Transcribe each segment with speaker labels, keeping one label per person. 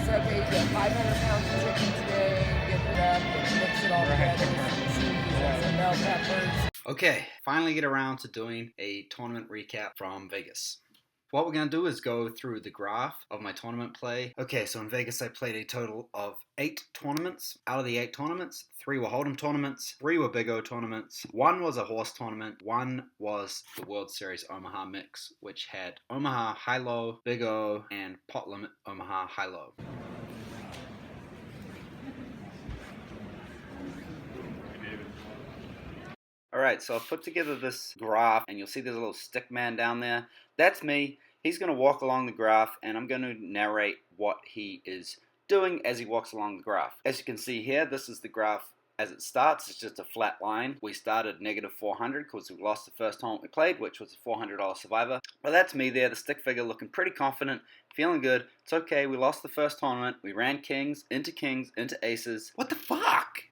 Speaker 1: it's okay, you get 500 pounds of chicken today, get it up, and mix it all together with some cheese and some bell peppers.
Speaker 2: Okay, finally get around to doing a tournament recap from Vegas. What we're going to do is go through the graph of my tournament play. Okay, so in Vegas I played a total of 8 tournaments. Out of the 8 tournaments, 3 were Hold'em tournaments, 3 were Big O tournaments, 1 was a horse tournament, 1 was the World Series Omaha mix, which had Omaha High-Low, Big O, and Pot Limit Omaha High-Low. Alright, so I've put together this graph, and you'll see there's a little stick man down there. That's me. He's going to walk along the graph, and I'm going to narrate what he is doing as he walks along the graph. As you can see here, this is the graph as it starts. It's just a flat line. We started negative 400 because we lost the first tournament we played, which was a $400 Survivor. Well, that's me there, the stick figure, looking pretty confident, feeling good. It's okay, we lost the first tournament. We ran kings, into aces. What the fuck?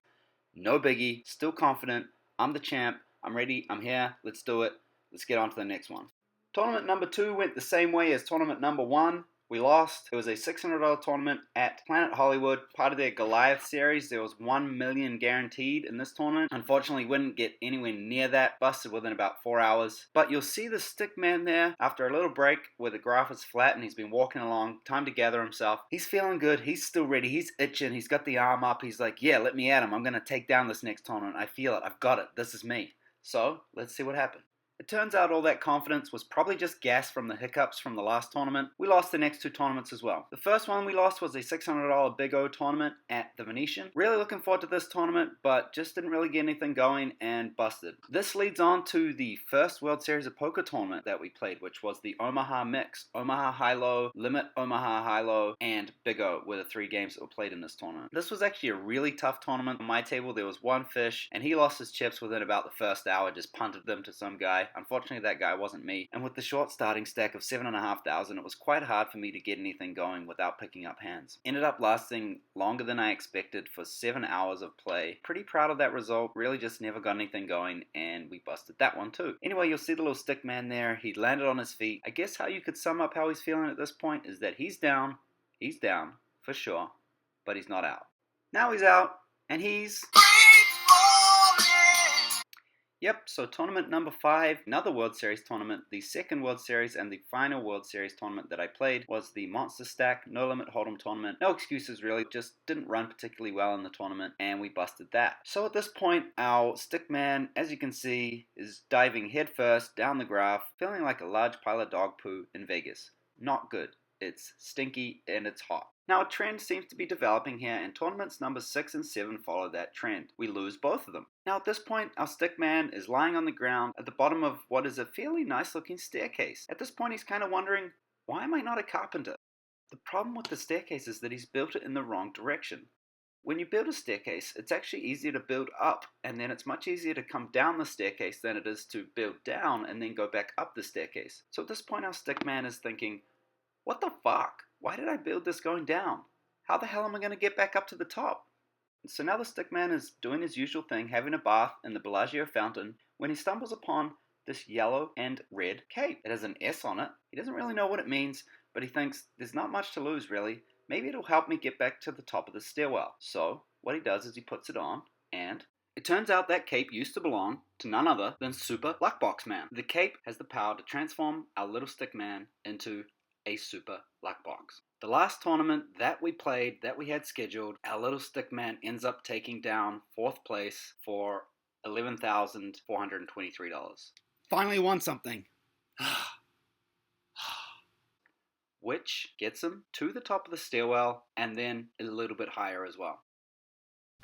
Speaker 2: No biggie, still confident. I'm the champ. I'm ready. I'm here. Let's do it. Let's get on to the next one. Tournament number 2 went the same way as tournament number 1. We lost. It was a $600 tournament at Planet Hollywood, part of their Goliath series. There was $1 million guaranteed in this tournament. Unfortunately, we didn't get anywhere near that. Busted within about 4 hours. But you'll see the stick man there after a little break where the graph is flat and he's been walking along. Time to gather himself. He's feeling good. He's still ready. He's itching. He's got the arm up. He's like, yeah, let me at him. I'm going to take down this next tournament. I feel it. I've got it. This is me. So, let's see what happened. It turns out all that confidence was probably just gas from the hiccups from the last tournament. We lost the next 2 tournaments as well. The first one we lost was a $600 Big O tournament at the Venetian. Really looking forward to this tournament, but just didn't really get anything going and busted. This leads on to the first World Series of Poker tournament that we played, which was the Omaha mix. Omaha High-Low, Limit Omaha High-Low, and Big O were the 3 games that were played in this tournament. This was actually a really tough tournament. On my table there was 1 fish, and he lost his chips within about the first hour, just punted them to some guy. Unfortunately, that guy wasn't me. And with the short starting stack of 7,500, it was quite hard for me to get anything going without picking up hands. Ended up lasting longer than I expected for 7 hours of play. Pretty proud of that result. Really just never got anything going, and we busted that one too. Anyway, you'll see the little stick man there. He landed on his feet. I guess how you could sum up how he's feeling at this point is that he's down for sure, but he's not out. Now he's out, and he's... Yep, so tournament number 5, another World Series tournament, the second World Series and the final World Series tournament that I played was the Monster Stack No Limit Hold'em tournament. No excuses really, just didn't run particularly well in the tournament and we busted that. So at this point, our stick man, as you can see, is diving headfirst down the graph, feeling like a large pile of dog poo in Vegas. Not good. It's stinky and it's hot. Now a trend seems to be developing here and tournaments number 6 and 7 follow that trend. We lose both of them. Now at this point our stick man is lying on the ground at the bottom of what is a fairly nice looking staircase. At this point he's kind of wondering, why am I not a carpenter? The problem with the staircase is that he's built it in the wrong direction. When you build a staircase, it's actually easier to build up, and then it's much easier to come down the staircase than it is to build down and then go back up the staircase. So at this point our stick man is thinking, what the fuck? Why did I build this going down? How the hell am I going to get back up to the top? And so now the stick man is doing his usual thing, having a bath in the Bellagio fountain, when he stumbles upon this yellow and red cape. It has an S on it. He doesn't really know what it means, but he thinks there's not much to lose really. Maybe it'll help me get back to the top of the stairwell. So what he does is he puts it on, and it turns out that cape used to belong to none other than Super Luckbox Man. The cape has the power to transform our little stick man into a super luck box. The last tournament that we played, that we had scheduled, our little stick man ends up taking down 4th place for $11,423. Finally won something. Which gets him to the top of the stairwell and then a little bit higher as well.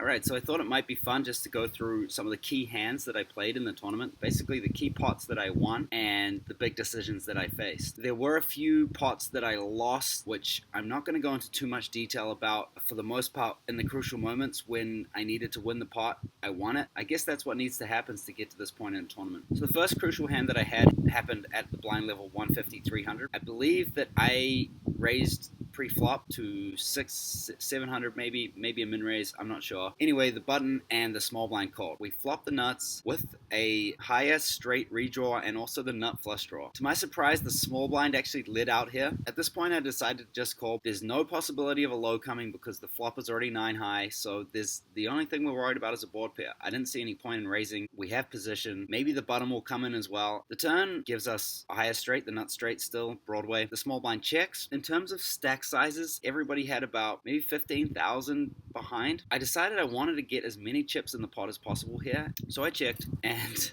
Speaker 2: Alright, so I thought it might be fun just to go through some of the key hands that I played in the tournament. Basically the key pots that I won and the big decisions that I faced. There were a few pots that I lost, which I'm not going to go into too much detail about. For the most part, in the crucial moments when I needed to win the pot, I won it. I guess that's what needs to happen to get to this point in the tournament. So the first crucial hand that I had happened at the blind level 150-300. I believe that I raised pre-flop to 600-700, maybe a min raise, I'm not sure. Anyway, the button and the small blind called. We flopped the nuts with a higher straight redraw and also the nut flush draw. To my surprise, the small blind actually lit out here. At this point, I decided to just call. There's no possibility of a low coming because the flop is already 9 high, so the only thing we're worried about is a board pair. I didn't see any point in raising. We have position. Maybe the bottom will come in as well. The turn gives us a higher straight, the nut straight still, Broadway. The small blind checks. In terms of stack sizes, everybody had about maybe 15,000 behind. I decided I wanted to get as many chips in the pot as possible here, so I checked, and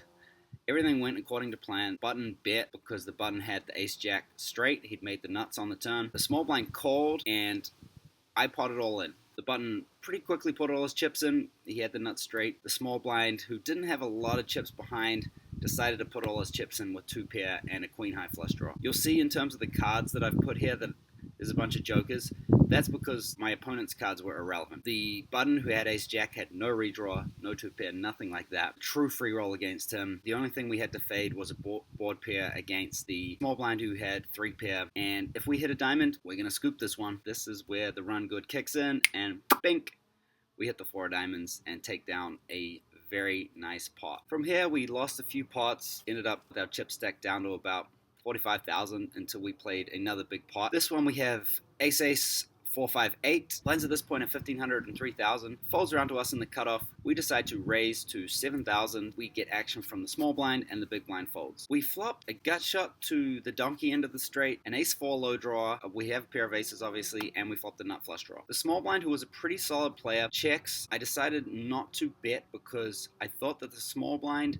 Speaker 2: everything went according to plan. Button bet because the button had the ace jack straight. He'd made the nuts on the turn. The small blind called, and I potted all in. The button pretty quickly put all his chips in. He had the nuts straight. The small blind, who didn't have a lot of chips behind, decided to put all his chips in with 2 pair and a queen high flush draw. You'll see in terms of the cards that I've put here that there's a bunch of jokers. That's because my opponent's cards were irrelevant. The button who had ace jack had no redraw, no 2 pair, nothing like that. True free roll against him. The only thing we had to fade was a board pair against the small blind who had 3 pair. And if we hit a diamond, we're going to scoop this one. This is where the run good kicks in, and bink, we hit the 4 diamonds and take down a very nice pot. From here, we lost a few pots, ended up with our chip stack down to about 45,000 until we played another big pot. This one we have ace, 4, 5, 8. Blinds at this point at 1,500 and 3,000. Folds around to us in the cutoff. We decide to raise to 7,000. We get action from the small blind and the big blind folds. We flop a gut shot to the donkey end of the straight, an ace 4 low draw. We have a pair of aces obviously, and we flop the nut flush draw. The small blind, who was a pretty solid player, checks. I decided not to bet because I thought that the small blind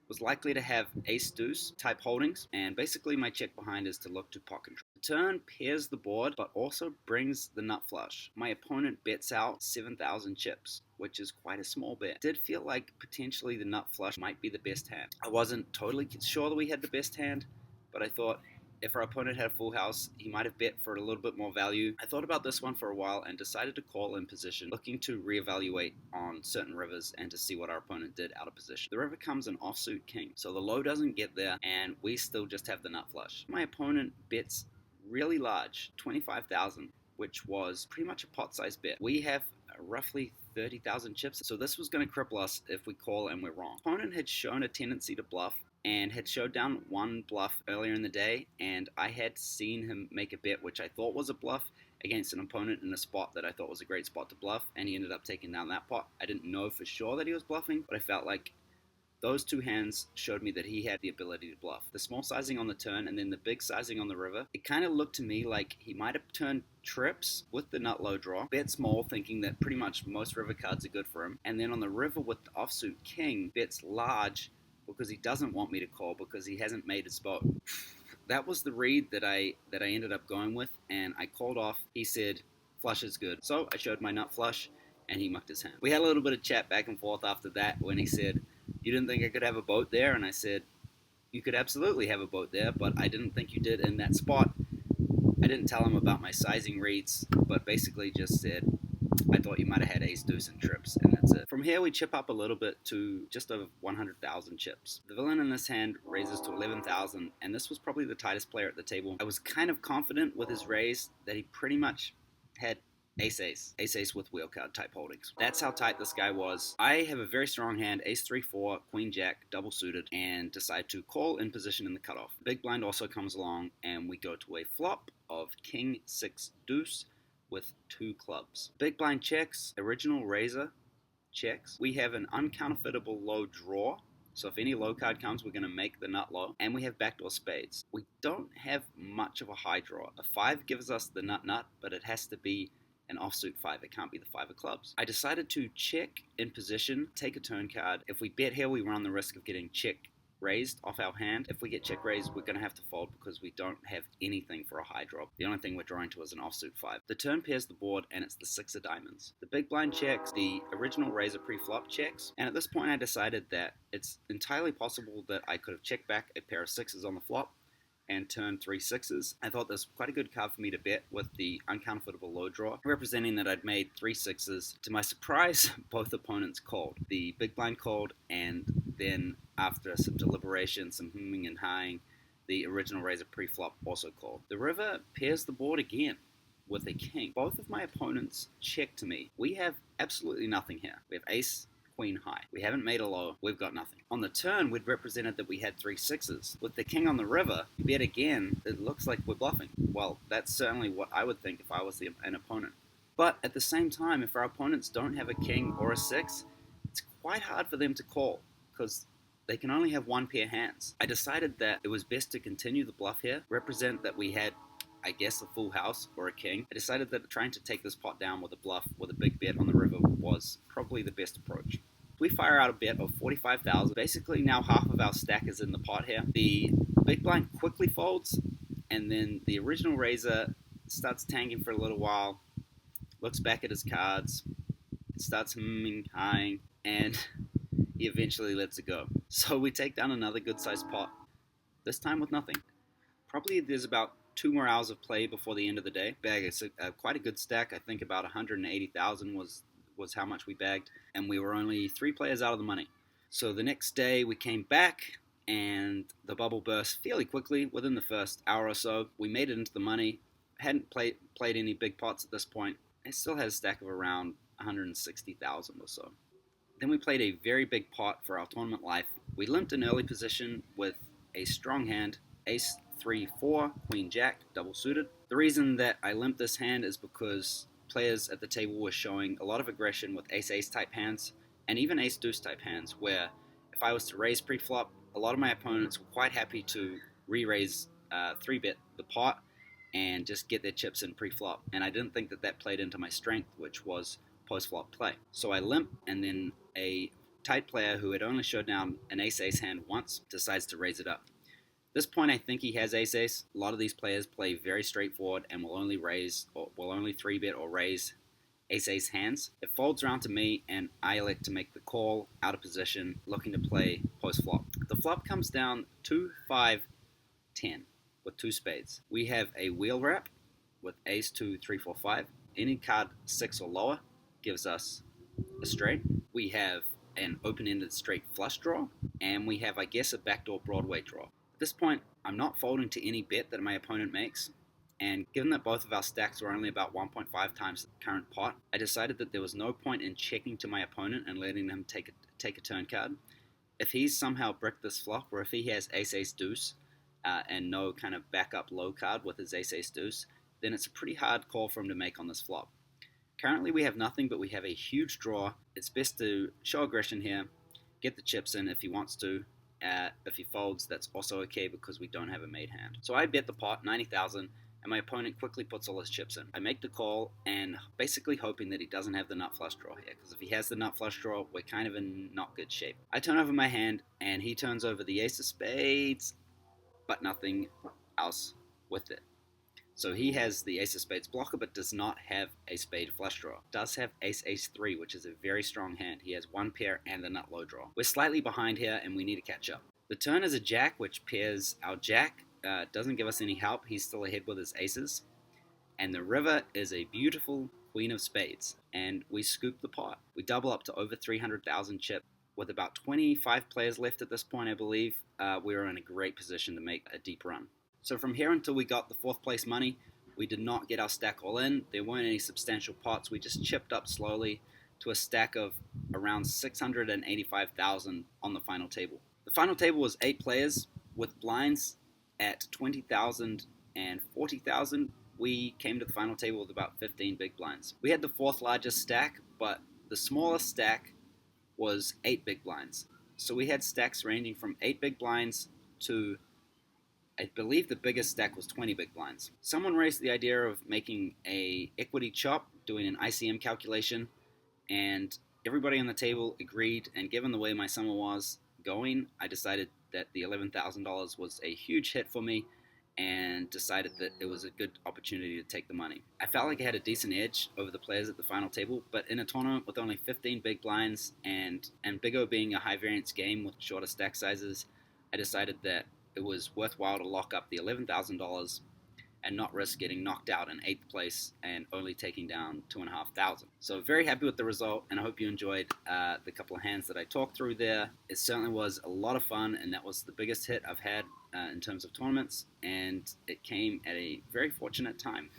Speaker 2: was likely to have ace deuce type holdings, and basically my check behind is to look to pot control. The turn pairs the board but also brings the nut flush. My opponent bets out 7,000 chips, which is quite a small bet. Did feel like potentially the nut flush might be the best hand. I wasn't totally sure that we had the best hand, but I thought if our opponent had a full house, he might have bet for a little bit more value. I thought about this one for a while and decided to call in position, looking to reevaluate on certain rivers and to see what our opponent did out of position. The river comes an offsuit king, so the low doesn't get there, and we still just have the nut flush. My opponent bets really large, 25,000, which was pretty much a pot-sized bet. We have roughly 30,000 chips, so this was going to cripple us if we call and we're wrong. Opponent had shown a tendency to bluff and had showed down one bluff earlier in the day, and I had seen him make a bet which I thought was a bluff against an opponent in a spot that I thought was a great spot to bluff, and he ended up taking down that pot. I didn't know for sure that he was bluffing, but I felt like those 2 hands showed me that he had the ability to bluff. The small sizing on the turn and then the big sizing on the river, it kind of looked to me like he might have turned trips with the nut low draw, bet small thinking that pretty much most river cards are good for him, and then on the river with the offsuit king, bets large because he doesn't want me to call because he hasn't made his boat. That was the read that I ended up going with, and I called off. He said flush is good, so I showed my nut flush and he mucked his hand. We had a little bit of chat back and forth after that when he said, "You didn't think I could have a boat there?" And I said, "You could absolutely have a boat there, but I didn't think you did in that spot." I didn't tell him about my sizing reads, but basically just said, I thought you might have had ace deuce and trips, and that's it. From here, we chip up a little bit to just over 100,000 chips. The villain in this hand raises to 11,000, and this was probably the tightest player at the table. I was kind of confident with his raise that he pretty much had ace with wheel card type holdings. That's how tight this guy was. I have a very strong hand, ace 3-4, queen jack, double suited, and decide to call in position in the cutoff. Big blind also comes along, and we go to a flop of king 6 deuce with 2 clubs. Big blind checks, original raiser checks. We have an uncounterfeitable low draw, so if any low card comes, we're going to make the nut low, and we have backdoor spades. We don't have much of a high draw. A 5 gives us the nut, but it has to be an offsuit 5. It can't be the 5 of clubs. I decided to check in position, take a turn card. If we bet here, we run the risk of getting check raised off our hand. If we get check raised, we're going to have to fold because we don't have anything for a high drop. The only thing we're drawing to is an offsuit 5. The turn pairs the board, and it's the 6 of diamonds. The big blind checks, the original raiser pre-flop checks, and at this point I decided that it's entirely possible that I could have checked back a pair of 6s on the flop and turn 3 6s. I thought this was quite a good card for me to bet with the uncounterfeitable low draw, representing that I'd made 3 6s. To my surprise, both opponents called. The big blind called, and then after some deliberation, some hemming and hawing, the original raiser pre-flop also called. The river pairs the board again with a king. Both of my opponents check to me. We have absolutely nothing here. We have ace, queen high. We haven't made a low, we've got nothing. On the turn, we'd represented that we had 3 6s. With the king on the river, you bet again, it looks like we're bluffing. Well, that's certainly what I would think if I was an opponent. But at the same time, if our opponents don't have a king or a 6, it's quite hard for them to call, because they can only have 1 pair hands. I decided that it was best to continue the bluff here, represent that we had, I guess, a full house or a king. I decided that trying to take this pot down with a bluff with a big bet on the river was probably the best approach. We fire out a bet of 45,000. Basically now half of our stack is in the pot here. The big blind quickly folds, and then the original raiser starts tanking for a little while, looks back at his cards, starts humming, hawing, and he eventually lets it go. So we take down another good sized pot, this time with nothing. Probably there's about 2 more hours of play before the end of the day. Bag is quite a good stack. I think about 180,000 was how much we bagged, and we were only 3 players out of the money. So the next day we came back, and the bubble burst fairly quickly. Within the first hour or so, we made it into the money. Hadn't played any big pots at this point. I still had a stack of around 160,000 or so. Then we played a very big pot for our tournament life. We limped an early position with a strong hand, ace 3-4, queen jack, double suited. The reason that I limped this hand is because players at the table were showing a lot of aggression with ace-ace type hands, and even ace-deuce type hands, where if I was to raise pre-flop, a lot of my opponents were quite happy to re-raise 3-bet the pot and just get their chips in pre-flop. And I didn't think that played into my strength, which was post-flop play. So I limp, and then a tight player who had only showed down an ace-ace hand once decides to raise it up. At this point, I think he has ace-ace. A lot of these players play very straightforward and will only 3-bet or raise ace-ace hands. It folds around to me, and I elect to make the call out of position, looking to play post-flop. The flop comes down 2-5-10 with 2 spades. We have a wheel wrap with ace 2, 3, 4, 5. Any card 6 or lower gives us a straight. We have an open-ended straight flush draw, and we have, I guess, a backdoor Broadway draw. At this point, I'm not folding to any bet that my opponent makes, and given that both of our stacks were only about 1.5 times the current pot, I decided that there was no point in checking to my opponent and letting him take a turn card. If he's somehow bricked this flop, or if he has ace-ace deuce and no kind of backup low card with his ace-ace deuce, then it's a pretty hard call for him to make on this flop. Currently we have nothing, but we have a huge draw. It's best to show aggression here, get the chips in if he wants to. If he folds, that's also okay because we don't have a made hand. So I bet the pot, 90,000, and my opponent quickly puts all his chips in. I make the call, and basically hoping that he doesn't have the nut flush draw here, because if he has the nut flush draw, we're kind of in not good shape. I turn over my hand, and he turns over the ace of spades, but nothing else with it. So he has the ace of spades blocker, but does not have a spade flush draw. Does have ace 3, which is a very strong hand. He has 1 pair and a nut low draw. We're slightly behind here, and we need to catch up. The turn is a jack, which pairs our jack. Doesn't give us any help. He's still ahead with his aces. And the river is a beautiful queen of spades. And we scoop the pot. We double up to over 300,000 chip. With about 25 players left at this point, I believe, we were in a great position to make a deep run. So from here until we got the 4th place money, we did not get our stack all in. There weren't any substantial pots. We just chipped up slowly to a stack of around 685,000 on the final table. The final table was 8 players with blinds at 20,000 and 40,000. We came to the final table with about 15 big blinds. We had the 4th largest stack, but the smallest stack was 8 big blinds. So we had stacks ranging from 8 big blinds to, I believe the biggest stack was 20 big blinds. Someone raised the idea of making a equity chop, doing an ICM calculation, and everybody on the table agreed, and given the way my summer was going, I decided that the $11,000 was a huge hit for me and decided that it was a good opportunity to take the money. I felt like I had a decent edge over the players at the final table, but in a tournament with only 15 big blinds and Big O being a high variance game with shorter stack sizes, I decided that it was worthwhile to lock up the $11,000 and not risk getting knocked out in 8th place and only taking down $2,500. So very happy with the result, and I hope you enjoyed the couple of hands that I talked through there. It certainly was a lot of fun, and that was the biggest hit I've had in terms of tournaments, and it came at a very fortunate time.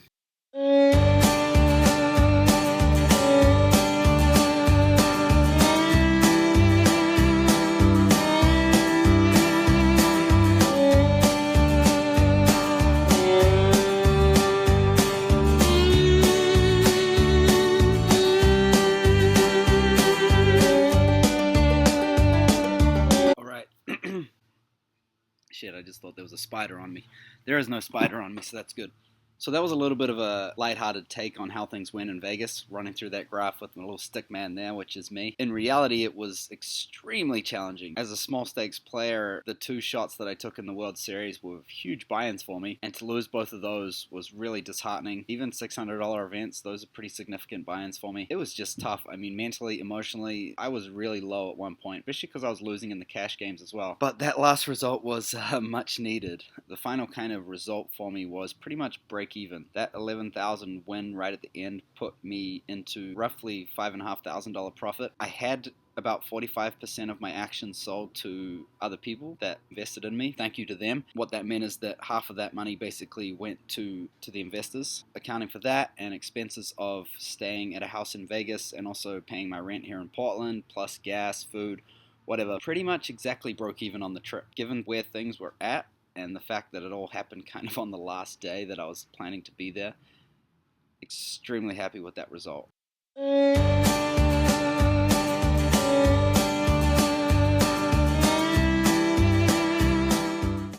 Speaker 2: was a spider on me. There is no spider on me, so that's good. So that was a little bit of a lighthearted take on how things went in Vegas, running through that graph with my little stick man there, which is me. In reality, it was extremely challenging. As a small stakes player, the 2 shots that I took in the World Series were huge buy-ins for me, and to lose both of those was really disheartening. Even $600 events, those are pretty significant buy-ins for me. It was just tough. I mean, mentally, emotionally, I was really low at one point, especially because I was losing in the cash games as well. But that last result was much needed. The final kind of result for me was pretty much break even. That 11,000 win right at the end put me into roughly $5,500 profit. I had about 45% of my actions sold to other people that invested in me. Thank you to them. What that meant is that half of that money basically went to the investors, accounting for that and expenses of staying at a house in Vegas and also paying my rent here in Portland, plus gas, food, whatever. Pretty much exactly broke even on the trip. Given where things were at, and the fact that it all happened kind of on the last day that I was planning to be there, extremely happy with that result.